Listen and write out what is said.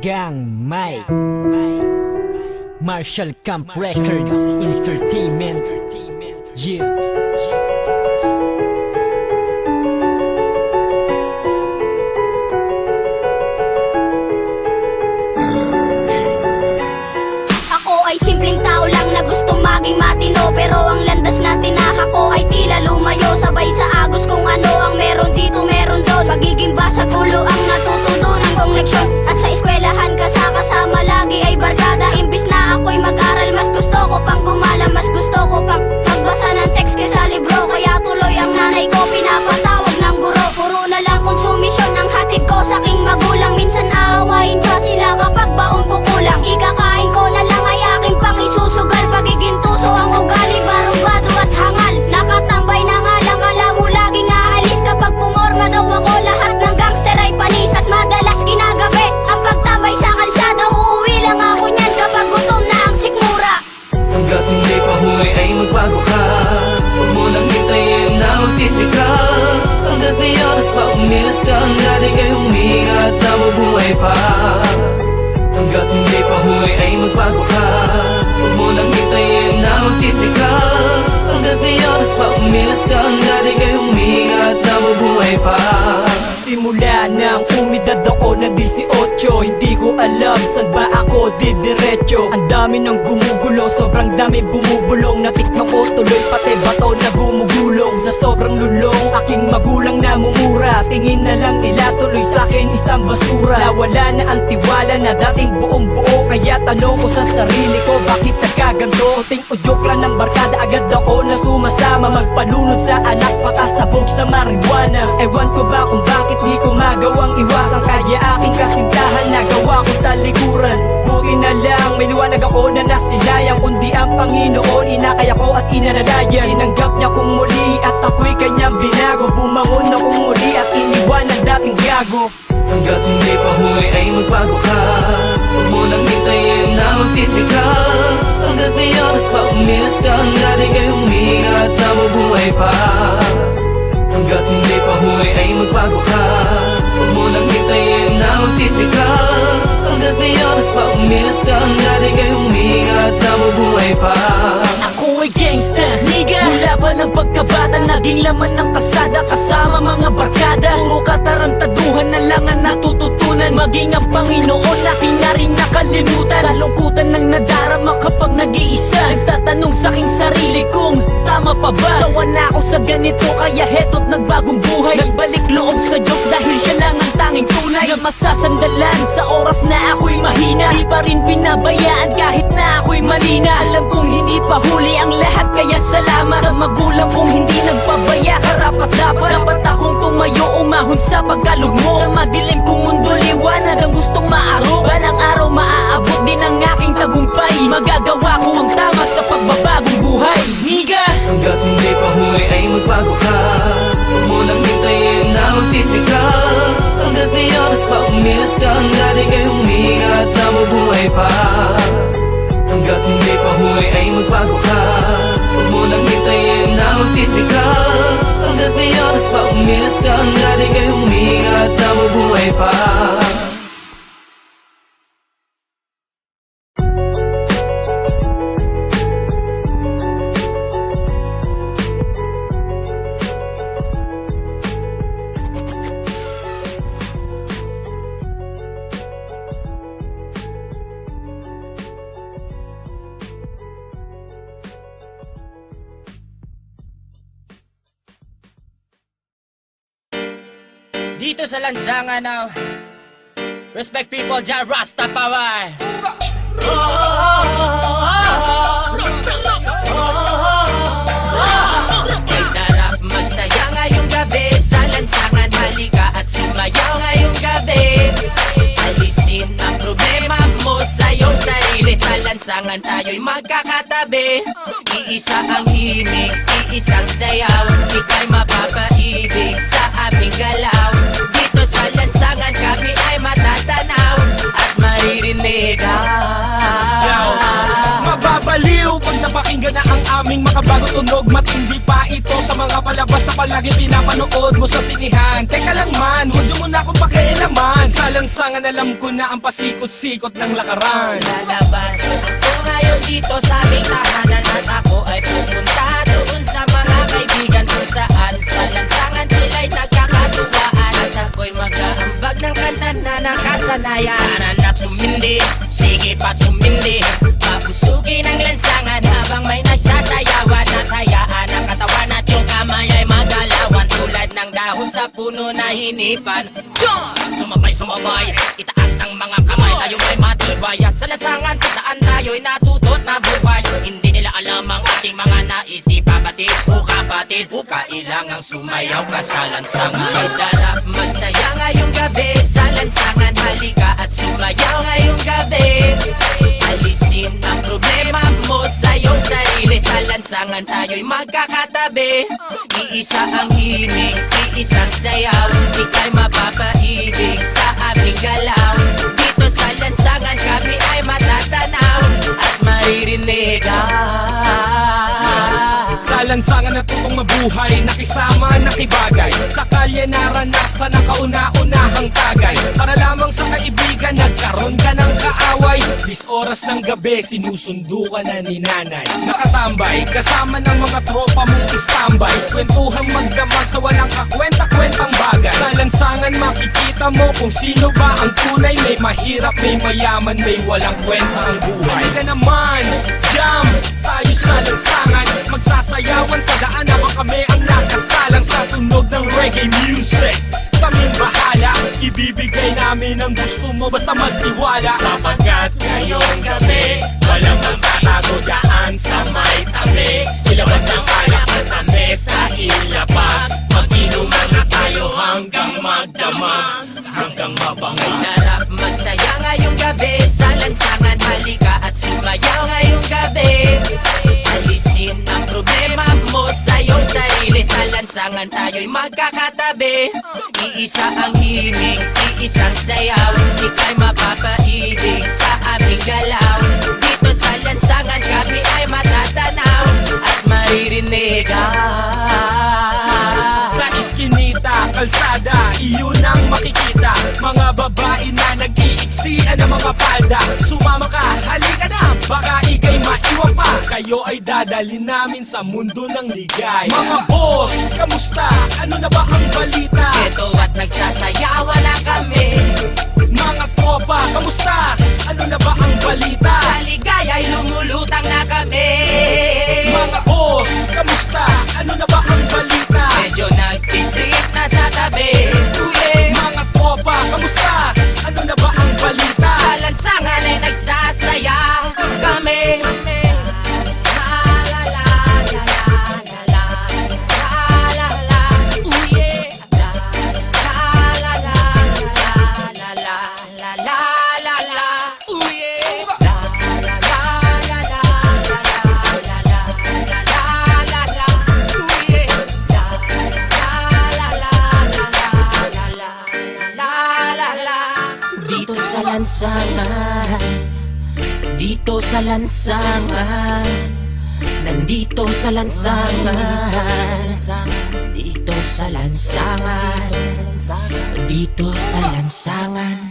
Gang Mike Marshall Camp Records Entertainment. Yeah. Ako ay simpleng tao lang na gusto maging matino, pero ang landas na tinahak ko ay tila lumayo. Sabay sa agos kung ano ang meron dito meron doon. Magiging basag ulo ang natututunan kong leksyon. At sa eskwelahan kasama lagi ay barkada. Imbis na ako'y mag-aral, mas gusto ko pang gumala. Mas gusto ko pang magbasa ng text kaysa libro. Kaya tuloy ang nanay ko pinapatawag ng guro. Puro na lang konsumisyon ang hatid ko sa aking magulang. Minsan aawain pa sila kapag baon ko kulang. Ikakain ko na lang ay aking pang isusugal. Pagiging tuso ang ugali, barumbado at hangal. Nakatambay na nga lang, alam mo laging aalis. Kapag pumorma daw ako, lahat ng gangster ay panis. At madalas ginagabi ang pagtambay sa kalsada. Uuwi lang ako niyan kapag gutom na ang sikmura. Hanggat hindi pa huli ay magbago ka. Huwag mo nang hintayin na magsisi ka. Hanggat may oras pa umilas ka. Hanggat ika'y huminga at nabubuhay pa. Hanggat hindi pa huli ay magbago ka. Huwag mo nang hintayin na magsisi ka. Hanggat may oras pa umilas ka. Hanggat ika'y huminga at nabubuhay pa. Simula nang umidad ako ng 18, hindi ko alam saan ba ako didiretso. Ang dami ng gumugulo, sobrang dami bumubulong. Natikman ko tuloy pati bato na gumugulong. Sa sobrang lulong, aking magulang namumura. Tingin na lang nila tuloy sa'kin isang basura. Nawala na ang tiwala na dating buong buo. Kaya tanong ko sa sarili ko, bakit nagkaganto? Kunting udyok lang ng barkada, agad ako na sumasama. Magpalunod sa anak, pakasabog sa marijuana. Ewan ko ba kung bakit di ko magawang iwasan. Kaya aking kasintahan nagawa ko talikuran. Buti na lang may liwanag ako na nasilayang. Kundi ang Panginoon inakaya ko at inanalaya. Inanggap niya kong muli at ako'y kanyang binago. Bumangon akong muli at iniwan ang dating gago. Hanggat hindi pa huli ay magbago ka. Huwag mo nang hintayin na magsisi ka. Hanggat may oras pa umilas ka. Hanggat ika'y huminga at nabubuhay pa. Hanggat hindi pa huli ay magbago ka. Huwag mo nang hintayin na magsisi ka. Hanggat may oras pa umilas ka. Hanggat ika'y huminga at nabubuhay pa. Ako ay gangsta, nigga. Mula pa ng pagkabata, naging laman ng kalsada. Kasama mga barkada, puro katarantaduhan na lang ang natututunan. Maging ang Panginoon, aking na rin nakalimutan. Kalungkutan ng nadarama kapag nag-iisa. Nagtatanong sa'king sarili kung tama pa ba? Sawa na ako sa ganito, kaya heto't nagbagong buhay. Nagbalik loob sa Diyos dahil siya lang ang tanging tunay na masasandalan sa oras na ako'y mahina. Di pa rin pinabayaan kahit na ako'y malina. Alam kong hindi pa huli ang lahat, kaya salamat sa magulang kong hindi nagpabaya. Karapat-dapat dapat akong tumayo, umahon sa pagkalugmo. Sa madilim kong mundo, liwanag ang gustong maaro. Balang araw maaabot din ang aking tagumpay. Magagawa ko ang tama sa pagbabagong buhay, niga. Hanggat hindi pa huli ay magbago ka. Huwag mo nang hintayin na magsisi ka. Hanggat may oras pa umilas ka. Hanggat ika'y huminga at nabubuhay pa. Hanggat hindi pa huli ay magbago ka. Huwag mo nang hintayin na magsisi ka. Hanggat may oras pa umilas ka. Hanggat ika'y huminga at nabubuhay pa. Dito sa lansangan ng Respect People, Jah Rastafari. May sarap magsaya ngayong gabi sa lansangan. Halika at sumayaw ngayong gabi. Alisin ang problema mo sa iyong sarili. Sa lansangan tayo'y magkakatabi. Iisa ang himig, iisang sayaw. Ika'y mapapaibig sa aming galaw. Dito sa lansangan kami ay matatanaw at maririnig. Mababaliw pag napakinggan na ang aming makabagong tunog. Matindi pa ito sa mga palabas na palagi pinapanood mo sa sinihan. Teka lang man, huwag mo na akong pakialaman. Sa Sa lansangan alam ko na ang pasikot-sikot ng lakaran. Lalabas ako ngayon dito sa aming tahanan at ako ay pupunta doon sa mga kaibigan kung saan sa lansangan sila'y nagkakatuwaan at ako'y mag-aambag ng kanta na nakasanayan. Nananap sumindi, sige pa't sumindi, pabusugin ang lansangan habang may nagsasayawan at hayaan ang katawan at yung kamay ay magalawan tulad ng dahon sa puno na hinipan. Sumabay, itaas ang mga kamay, tayo ay matibay sa lansangan kung saan tayo'y natutot na buhay. Hindi nila alam ang ating mga naisip, kapatid o kapatid, o kailangang sumayaw ka sa lansangan. Ay sarap magsaya ngayong gabi sa lansangan, halika at sumayaw ngayong gabi. Alisin ang problema mo sa iyong sarili, sa lansangan tayo'y magkakatabi. Iisa ang hiling, iisang sayaw, ika'y mapapaibig sa aming galaw. Dito sa lansangan kami ay matatanaw at maririnig. Sa lansangan natutong mabuhay, nakisama, nakibagay, sa kalye naranasan ang kauna-unahang tagay. Para lamang sa kaibigan, nagkaroon ka ng kaaway. 10 oras ng gabi, sinusundo ka na ni nanay. Nakatambay, kasama ng mga tropa mong istambay, kwentuhang magdamag sa walang kakwenta-kwentang bagay. Sa lansangan makikita mo kung sino ba ang tunay. May mahirap, may mayaman, may walang kwenta ang buhay. Halika naman, jam tayo sa lansangan, magsasayawan sa daan habang kami ang nakasalang sa tunog ng reggae music. Kaming bahala, ibibigay namin ang gusto mo basta magtiwala. Sapagkat ngayong gabi, walang magtatago dyan sa may tabi. Ilabas ang alakan sa mesa, ilapag, mag-inuman na tayo hanggang magdamag, hanggang mabangay. Sarap magsaya ngayong gabi sa lansangan, halika at sumayaw ngayong gabi. Alisin ang problema mo sa iyong sarili, sa lansangan tayo'y magkakatabi. Iisa ang hiling, iisang sayaw, ika'y mapapaibig sa aming galaw. Dito sa lansangan kami ay matatanaw at maririnig. Sa iskinita, kalsada, iyon ang makikita. Mga babae na nag-iiksian ng mga palda. Sumama ka, halika na, baka ika'y maiwan pa. Kayo ay dadalhin namin sa mundo ng ligay. Mga boss, kamusta? Ano na ba ang balita? Ito at nagsasayawan na kami. Mga tropa, kamusta? Ano na ba ang balita? Sa ligaya'y lumulutang na kami. Mga boss, kamusta? Ano na ba ang balita? Medyo nagtitrip na sa tabi. Uye, Mga tropa, kamusta? Ano na ba ang balita? sa lansangan ay nagsasaya kami. La la la la la la la la la. Uye, la la la la la la la la la la. Uye, la la la la la la la la la la. Uye, la la la la la. Dito sa lansangan, dito sa lansangan, nandito sa lansangan, dito sa lansangan, dito sa lansangan.